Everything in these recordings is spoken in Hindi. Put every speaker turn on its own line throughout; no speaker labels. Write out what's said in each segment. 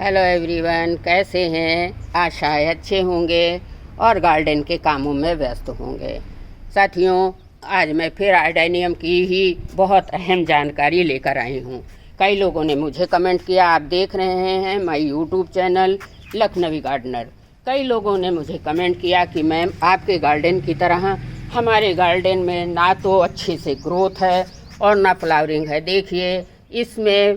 हेलो एवरीवन, कैसे हैं? आशा है अच्छे होंगे और गार्डन के कामों में व्यस्त होंगे। साथियों, आज मैं फिर एडेनियम की ही बहुत अहम जानकारी लेकर आई हूँ। कई लोगों ने मुझे कमेंट किया, आप देख रहे हैं my YouTube channel Lucknowi gardener. कई लोगों ने मुझे कमेंट किया कि मैम, आपके गार्डन की तरह हमारे गार्डन में ना तो अच्छे से ग्रोथ है और ना फ्लावरिंग है। देखिए, इसमें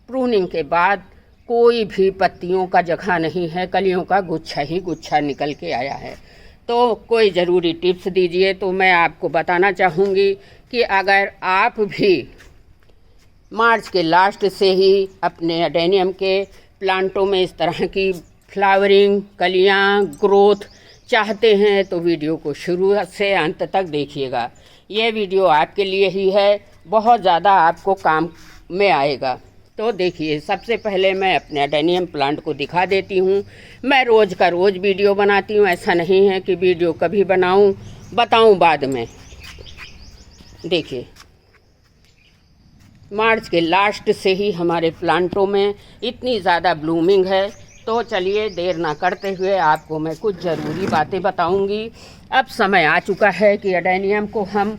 प्रूनिंग के बाद कोई भी पत्तियों का जगह नहीं है, कलियों का गुच्छा ही गुच्छा निकल के आया है। तो कोई ज़रूरी टिप्स दीजिए। तो मैं आपको बताना चाहूँगी कि अगर आप भी मार्च के लास्ट से ही अपने एडेनियम के प्लांटों में इस तरह की फ्लावरिंग, कलियाँ, ग्रोथ चाहते हैं तो वीडियो को शुरू से अंत तक देखिएगा। ये वीडियो आपके लिए ही है, बहुत ज़्यादा आपको काम में आएगा। तो देखिए, सबसे पहले मैं अपने एडेनियम प्लांट को दिखा देती हूँ। मैं रोज़ का रोज़ वीडियो बनाती हूँ, ऐसा नहीं है कि वीडियो कभी बताऊँ बाद में। देखिए, मार्च के लास्ट से ही हमारे प्लांटों में इतनी ज़्यादा ब्लूमिंग है। तो चलिए, देर ना करते हुए आपको मैं कुछ ज़रूरी बातें बताऊंगी। अब समय आ चुका है कि एडेनियम को हम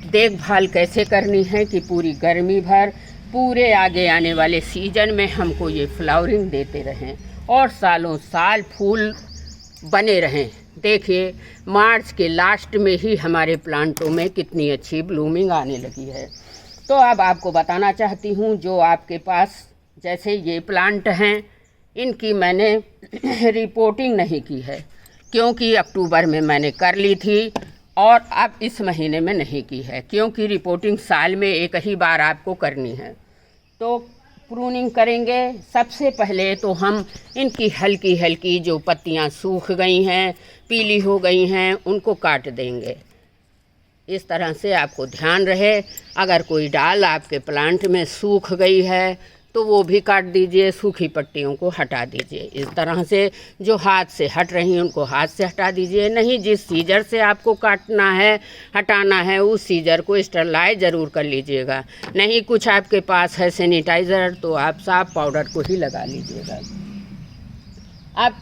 देखभाल कैसे करनी है कि पूरी गर्मी भर, पूरे आगे आने वाले सीजन में हमको ये फ्लावरिंग देते रहें और सालों साल फूल बने रहें। देखिए, मार्च के लास्ट में ही हमारे प्लांटों में कितनी अच्छी ब्लूमिंग आने लगी है। तो अब आपको बताना चाहती हूँ, जो आपके पास जैसे ये प्लांट हैं, इनकी मैंने रिपोर्टिंग नहीं की है क्योंकि अक्टूबर में मैंने कर ली थी और अब इस महीने में नहीं की है क्योंकि रिपोर्टिंग साल में एक ही बार आपको करनी है। तो प्रूनिंग करेंगे। सबसे पहले तो हम इनकी हल्की हल्की जो पत्तियां सूख गई हैं, पीली हो गई हैं, उनको काट देंगे। इस तरह से आपको ध्यान रहे, अगर कोई डाल आपके प्लांट में सूख गई है तो वो भी काट दीजिए, सूखी पत्तियों को हटा दीजिए। इस तरह से जो हाथ से हट रही हैं उनको हाथ से हटा दीजिए। नहीं, जिस सीजर से आपको काटना है, हटाना है, उस सीजर को स्टरलाइज ज़रूर कर लीजिएगा। नहीं कुछ आपके पास है सैनिटाइज़र तो आप साफ पाउडर को ही लगा लीजिएगा। अब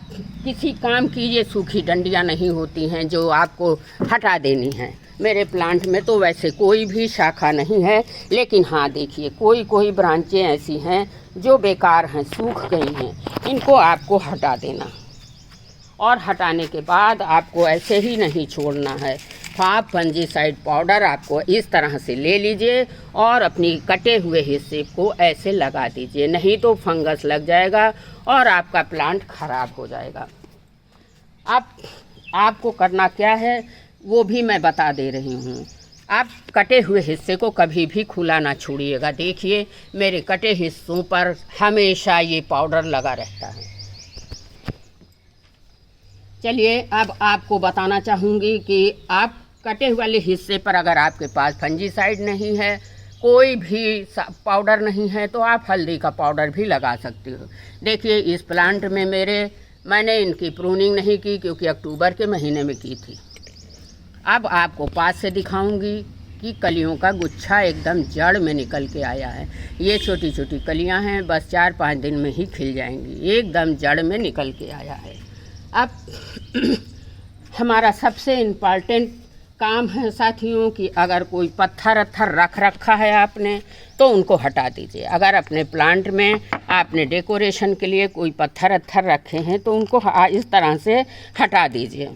किसी काम की ये सूखी डंडियाँ नहीं होती हैं जो आपको हटा देनी हैं। मेरे प्लांट में तो वैसे कोई भी शाखा नहीं है, लेकिन हाँ देखिए, कोई ब्रांचें ऐसी हैं जो बेकार हैं, सूख गई हैं। इनको आपको हटा देना और हटाने के बाद आपको ऐसे ही नहीं छोड़ना है। आप फंजीसाइड पाउडर आपको इस तरह से ले लीजिए और अपनी कटे हुए हिस्से को ऐसे लगा दीजिए, नहीं तो फंगस लग जाएगा और आपका प्लांट खराब हो जाएगा। अब आपको करना क्या है वो भी मैं बता दे रही हूँ। आप कटे हुए हिस्से को कभी भी खुला ना छोड़िएगा। देखिए, मेरे कटे हिस्सों पर हमेशा ये पाउडर लगा रहता है। चलिए, अब आपको बताना चाहूँगी कि आप कटे हुए हिस्से पर अगर आपके पास फंजीसाइड नहीं है, कोई भी पाउडर नहीं है, तो आप हल्दी का पाउडर भी लगा सकते हो। देखिए, इस प्लांट में मैंने इनकी प्रूनिंग नहीं की क्योंकि अक्टूबर के महीने में की थी। अब आपको पास से दिखाऊंगी कि कलियों का गुच्छा एकदम जड़ में निकल के आया है। ये छोटी छोटी कलियां हैं, बस 4-5 दिन में ही खिल जाएंगी। एकदम जड़ में निकल के आया है। अब हमारा सबसे इम्पॉर्टेंट काम है साथियों कि अगर कोई पत्थर रख रखा है आपने तो उनको हटा दीजिए। अगर अपने प्लांट में आपने डेकोरेशन के लिए कोई पत्थर रखे हैं तो उनको इस तरह से हटा दीजिए।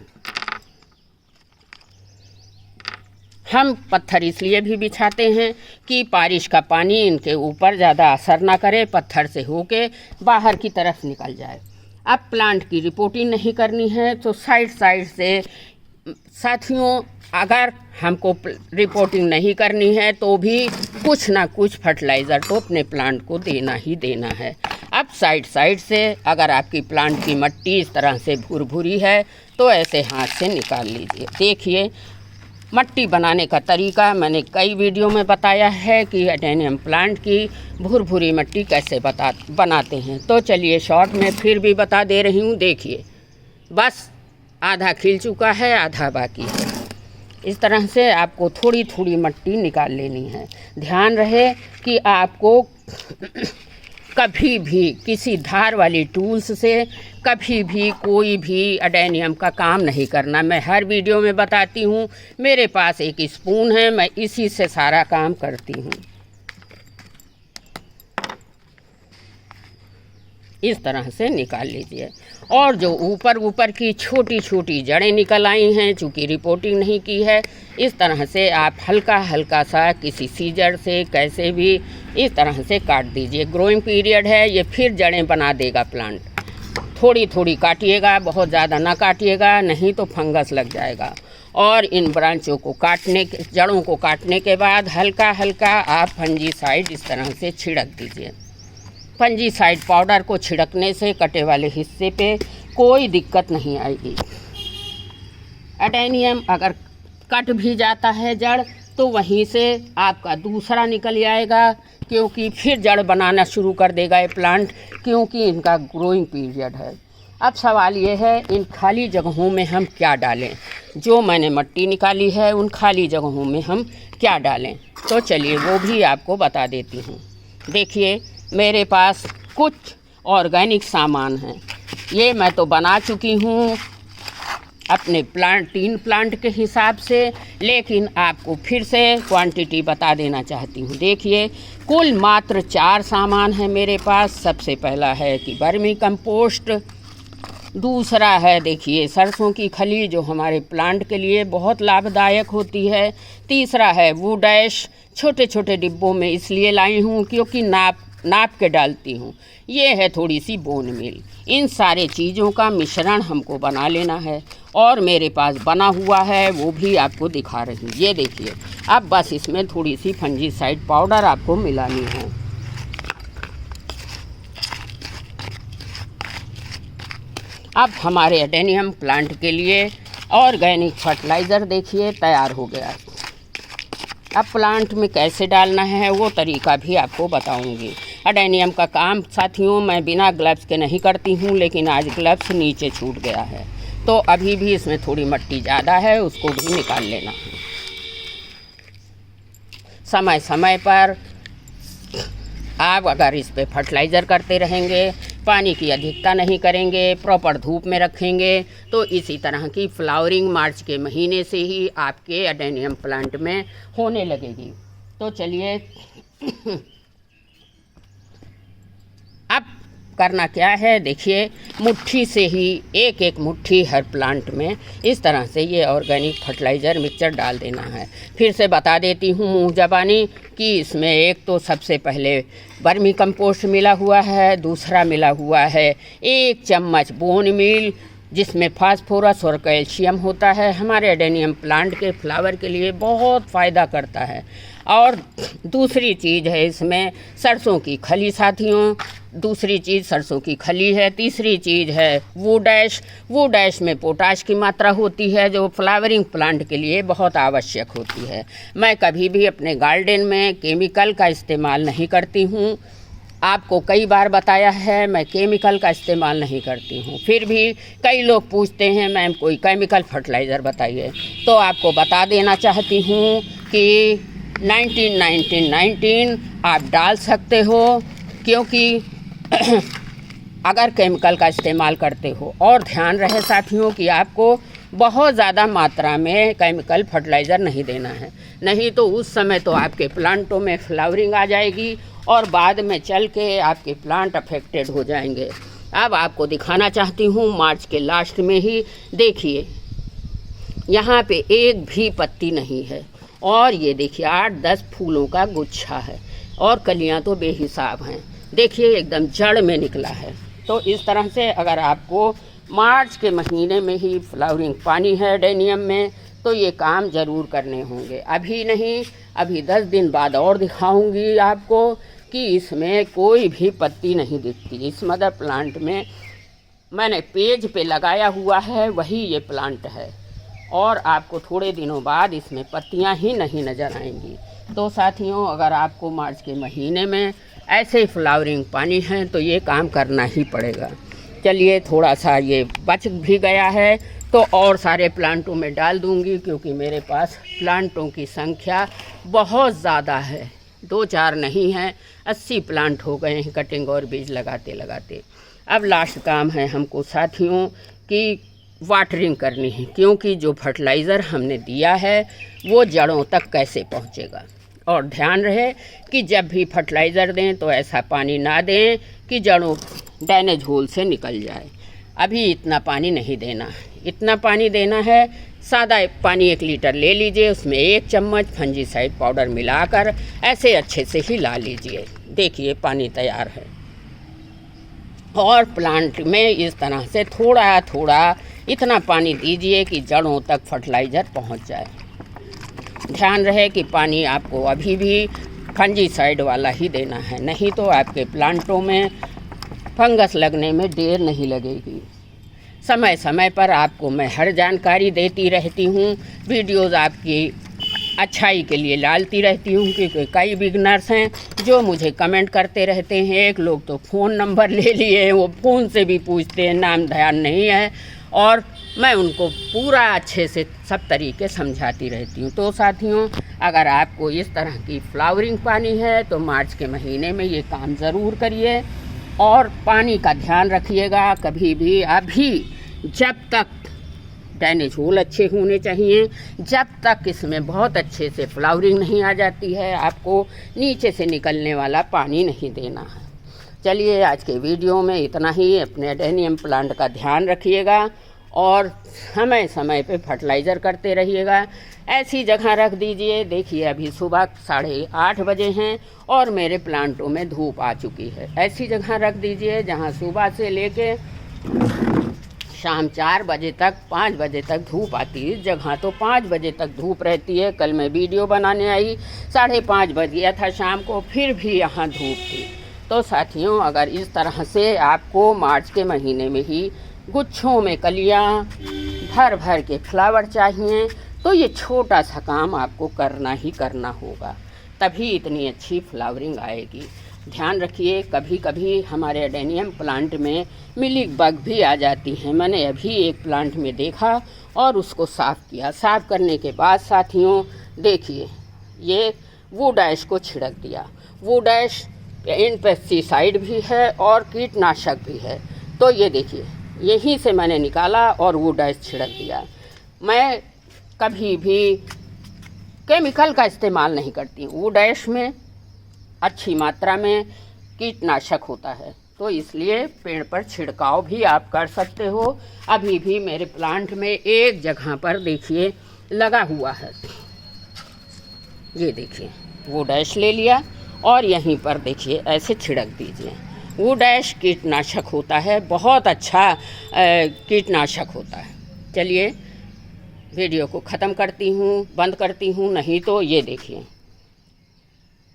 हम पत्थर इसलिए भी बिछाते हैं कि बारिश का पानी इनके ऊपर ज़्यादा असर ना करे, पत्थर से होके बाहर की तरफ निकल जाए। अब प्लांट की रिपोर्टिंग नहीं करनी है तो साइड से साथियों, अगर हमको रिपोर्टिंग नहीं करनी है तो भी कुछ ना कुछ फर्टिलाइज़र तो अपने प्लांट को देना ही देना है। अब साइड से अगर आपकी प्लांट की मिट्टी इस तरह से भुरभुरी है तो ऐसे हाथ से निकाल लीजिए। देखिए, मिट्टी बनाने का तरीका मैंने कई वीडियो में बताया है कि एडेनियम प्लांट की भुरभुरी मिट्टी कैसे बनाते हैं। तो चलिए, शॉर्ट में फिर भी बता दे रही हूँ। देखिए, बस आधा खिल चुका है, आधा बाकी है। इस तरह से आपको थोड़ी थोड़ी मिट्टी निकाल लेनी है। ध्यान रहे कि आपको कभी भी किसी धार वाली टूल्स से कभी भी कोई भी एडेनियम का काम नहीं करना। मैं हर वीडियो में बताती हूँ। मेरे पास एक स्पून है, मैं इसी से सारा काम करती हूँ। इस तरह से निकाल लीजिए। और जो ऊपर की छोटी छोटी जड़ें निकल आई हैं, चूँकि रिपोर्टिंग नहीं की है, इस तरह से आप हल्का हल्का सा किसी सीजर से कैसे भी इस तरह से काट दीजिए। ग्रोइंग पीरियड है, ये फिर जड़ें बना देगा प्लांट। थोड़ी थोड़ी काटिएगा, बहुत ज़्यादा ना काटिएगा, नहीं तो फंगस लग जाएगा। और इन ब्रांचों को जड़ों को काटने के बाद हल्का हल्का आप फंजीसाइड इस तरह से छिड़क दीजिए। फंजीसाइड पाउडर को छिड़कने से कटे वाले हिस्से पे कोई दिक्कत नहीं आएगी। एडेनियम अगर कट भी जाता है जड़, तो वहीं से आपका दूसरा निकल आएगा, क्योंकि फिर जड़ बनाना शुरू कर देगा ये प्लांट, क्योंकि इनका ग्रोइंग पीरियड है। अब सवाल ये है, इन खाली जगहों में हम क्या डालें। जो मैंने मिट्टी निकाली है उन खाली जगहों में हम क्या डालें, तो चलिए वो भी आपको बता देती हूँ। देखिए, मेरे पास कुछ ऑर्गेनिक सामान हैं। ये मैं तो बना चुकी हूँ अपने 3 प्लांट के हिसाब से, लेकिन आपको फिर से क्वांटिटी बता देना चाहती हूँ। देखिए, कुल मात्र 4 सामान है मेरे पास। सबसे पहला है कि वर्मी कंपोस्ट, दूसरा है देखिए सरसों की खली, जो हमारे प्लांट के लिए बहुत लाभदायक होती है। तीसरा है वुड ऐश, छोटे छोटे डिब्बों में इसलिए लाई हूँ क्योंकि नाप के डालती हूँ। ये है थोड़ी सी बोन मील। इन सारे चीज़ों का मिश्रण हमको बना लेना है, और मेरे पास बना हुआ है, वो भी आपको दिखा रही हूँ। ये देखिए, अब बस इसमें थोड़ी सी फंजीसाइड पाउडर आपको मिलानी है। अब हमारे एडेनियम प्लांट के लिए ऑर्गेनिक फर्टिलाइज़र देखिए तैयार हो गया। अब प्लांट में कैसे डालना है वो तरीका भी आपको बताऊंगी। एडेनियम का काम साथियों मैं बिना ग्लव्स के नहीं करती हूँ, लेकिन आज ग्लव्स नीचे छूट गया है, तो अभी भी इसमें थोड़ी मिट्टी ज़्यादा है, उसको भी निकाल लेना है। समय समय पर आप अगर इस पे फर्टिलाइज़र करते रहेंगे, पानी की अधिकता नहीं करेंगे, प्रॉपर धूप में रखेंगे, तो इसी तरह की फ्लावरिंग मार्च के महीने से ही आपके एडेनियम प्लांट में होने लगेगी। तो चलिए अब करना क्या है, देखिए, मुट्ठी से ही एक मुट्ठी हर प्लांट में इस तरह से ये ऑर्गेनिक फर्टिलाइज़र मिक्सचर डाल देना है। फिर से बता देती हूँ मुँह ज़बानी कि इसमें एक तो सबसे पहले वर्मी कंपोस्ट मिला हुआ है, दूसरा मिला हुआ है 1 चम्मच बोन मील, जिसमें फास्फोरस और कैल्शियम होता है। हमारे एडेनियम प्लांट के फ्लावर के लिए बहुत फ़ायदा करता है। और दूसरी चीज़ है इसमें सरसों की खली साथियों, दूसरी चीज़ सरसों की खली है। तीसरी चीज़ है वुड ऐश। वुड ऐश में पोटाश की मात्रा होती है, जो फ्लावरिंग प्लांट के लिए बहुत आवश्यक होती है। मैं कभी भी अपने गार्डन में केमिकल का इस्तेमाल नहीं करती हूँ। आपको कई बार बताया है मैं केमिकल का इस्तेमाल नहीं करती हूँ, फिर भी कई लोग पूछते हैं मैम कोई केमिकल फर्टिलाइज़र बताइए, तो आपको बता देना चाहती हूँ कि 19-19-19 आप डाल सकते हो, क्योंकि अगर केमिकल का इस्तेमाल करते हो। और ध्यान रहे साथियों कि आपको बहुत ज़्यादा मात्रा में केमिकल फर्टिलाइज़र नहीं देना है, नहीं तो उस समय तो आपके प्लांटों में फ्लावरिंग आ जाएगी और बाद में चल के आपके प्लांट अफेक्टेड हो जाएंगे। अब आपको दिखाना चाहती हूँ मार्च के लास्ट में ही, देखिए यहाँ पे एक भी पत्ती नहीं है, और ये देखिए 8-10 फूलों का गुच्छा है, और कलियाँ तो बेहिसाब हैं। देखिए एकदम जड़ में निकला है। तो इस तरह से अगर आपको मार्च के महीने में ही फ्लावरिंग पानी है एडेनियम में, तो ये काम ज़रूर करने होंगे। अभी नहीं, अभी 10 दिन बाद और दिखाऊंगी आपको कि इसमें कोई भी पत्ती नहीं दिखती। इस मदर प्लांट में मैंने पेज पे लगाया हुआ है, वही ये प्लांट है, और आपको थोड़े दिनों बाद इसमें पत्तियां ही नहीं नज़र आएंगी। तो साथियों, अगर आपको मार्च के महीने में ऐसे फ्लावरिंग पानी है तो ये काम करना ही पड़ेगा। चलिए, थोड़ा सा ये बच भी गया है तो और सारे प्लांटों में डाल दूंगी, क्योंकि मेरे पास प्लांटों की संख्या बहुत ज़्यादा है। 2-4 नहीं हैं, 80 प्लांट हो गए हैं कटिंग और बीज लगाते लगाते। अब लास्ट काम है हमको साथियों कि वाटरिंग करनी है, क्योंकि जो फर्टिलाइज़र हमने दिया है वो जड़ों तक कैसे पहुंचेगा। और ध्यान रहे कि जब भी फर्टिलाइज़र दें तो ऐसा पानी ना दें कि जड़ों ड्रेनेज होल से निकल जाए। अभी इतना पानी नहीं देना, इतना पानी देना है। सादा पानी 1 लीटर ले लीजिए, उसमें 1 चम्मच फंजीसाइड पाउडर मिलाकर ऐसे अच्छे से हिला लीजिए। देखिए पानी तैयार है। और प्लांट में इस तरह से थोड़ा थोड़ा इतना पानी दीजिए कि जड़ों तक फर्टिलाइज़र पहुंच जाए। ध्यान रहे कि पानी आपको अभी भी फंजीसाइड वाला ही देना है, नहीं तो आपके प्लांटों में फंगस लगने में देर नहीं लगेगी। समय समय पर आपको मैं हर जानकारी देती रहती हूँ, वीडियोस आपकी अच्छाई के लिए डालती रहती हूँ, क्योंकि कई बिगनर्स हैं जो मुझे कमेंट करते रहते हैं। एक लोग तो फ़ोन नंबर ले लिए, वो फ़ोन से भी पूछते हैं, नाम ध्यान नहीं है, और मैं उनको पूरा अच्छे से सब तरीके समझाती रहती हूँ। तो साथियों, अगर आपको इस तरह की फ्लावरिंग पानी है तो मार्च के महीने में ये काम ज़रूर करिए। और पानी का ध्यान रखिएगा कभी भी। अभी जब तक ड्रेनेज होल अच्छे होने चाहिए, जब तक इसमें बहुत अच्छे से फ्लावरिंग नहीं आ जाती है, आपको नीचे से निकलने वाला पानी नहीं देना है। चलिए, आज के वीडियो में इतना ही। अपने एडेनियम प्लांट का ध्यान रखिएगा और समय समय पे फर्टिलाइज़र करते रहिएगा। ऐसी जगह रख दीजिए। देखिए अभी सुबह 8:30 बजे हैं और मेरे प्लांटों में धूप आ चुकी है। ऐसी जगह रख दीजिए जहां सुबह से लेके शाम 4 बजे तक, 5 बजे तक धूप आती है। इस जगह तो 5 बजे तक धूप रहती है। कल मैं वीडियो बनाने आई, 5:30 बज गया था शाम को, फिर भी यहाँ धूप थी। तो साथियों, अगर इस तरह से आपको मार्च के महीने में ही गुच्छों में कलियाँ भर भर के फ्लावर चाहिए, तो ये छोटा सा काम आपको करना ही करना होगा, तभी इतनी अच्छी फ्लावरिंग आएगी। ध्यान रखिए, कभी कभी हमारे एडेनियम प्लांट में मिलीक बग भी आ जाती हैं। मैंने अभी एक प्लांट में देखा और उसको साफ़ किया। साफ़ करने के बाद साथियों देखिए, ये वुडैश को छिड़क दिया। वुडैश पेस्टिसाइड भी है और कीटनाशक भी है। तो ये देखिए, यहीं से मैंने निकाला और वुडैश छिड़क दिया। मैं कभी भी केमिकल का इस्तेमाल नहीं करती। वुडैश में अच्छी मात्रा में कीटनाशक होता है, तो इसलिए पेड़ पर छिड़काव भी आप कर सकते हो। अभी भी मेरे प्लांट में एक जगह पर देखिए लगा हुआ है, ये देखिए वुडैश ले लिया और यहीं पर देखिए ऐसे छिड़क दीजिए। वुडैश कीटनाशक होता है, बहुत अच्छा कीटनाशक होता है। चलिए, वीडियो को ख़त्म करती हूँ, बंद करती हूँ, नहीं तो ये देखिए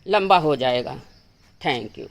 लंबा हो जाएगा। Thank you.